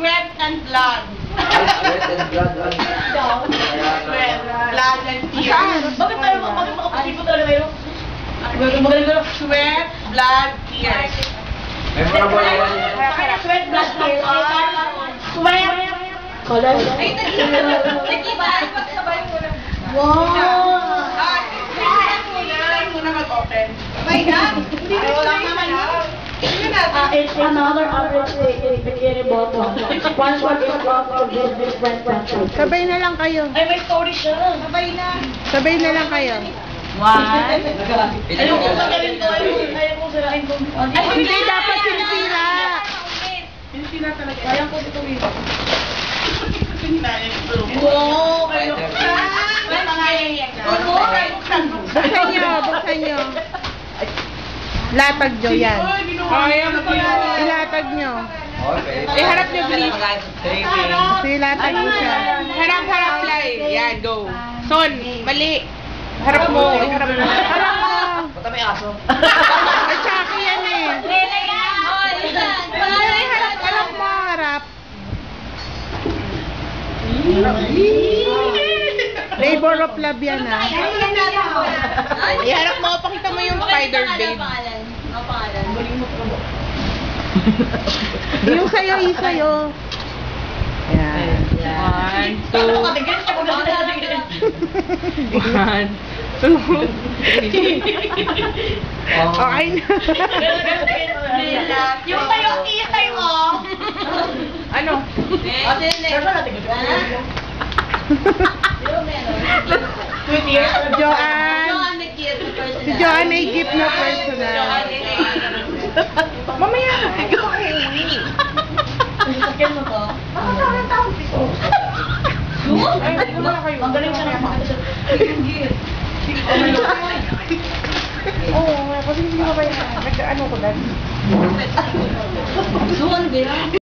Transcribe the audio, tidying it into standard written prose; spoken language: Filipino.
Sweat and blood. Sweat and blood. Sweat, blood and tears. Bakit makapasipo talaga kayo? Magaling. Sweat, blood, tears. Memorable yan. Kaya sweat, blood, tears. Sweat. Ay, nag-iba. Pagsabay mo na. Wow. Tayo muna mag-open. Sabay na. Wala naman yun. It's another average day in Bikini Bottom. One shot is off to give different countries. Sabay na lang kayo. Ay, may story siya. Sabay na. Sabay na lang kayo. Ayaw ko sabihin ko. Ayaw ko sirain ko. Hindi dapat sinisira. Hindi na talaga. Ayaw ko dito rin. Wow! Buksan nyo. Latag nyo yan. Ilatag nyo. Okay. Harap nyo, please. Ilatag nyo siya. Harap, Lai. Yan, go. Son, mali. Harap mo. Harap mo. Harap mo. Punta may aso. Ay, tsaka yan eh. Harap mo, harap. Labor of love yan ah. Iharap mo. Pakita mo yung spider babe. Yung sayo, isayo. Yan. 1, 2. 1, 2. Okay na. Yung tayo, itay mo. Ano? Joanne. Si Joanne ay gift na personal. Mamaya. Sakyan mo to. Ang galing siya naman. Oo, kasi hindi mo ba yan? Nag-ano ko dahil? Suwan din.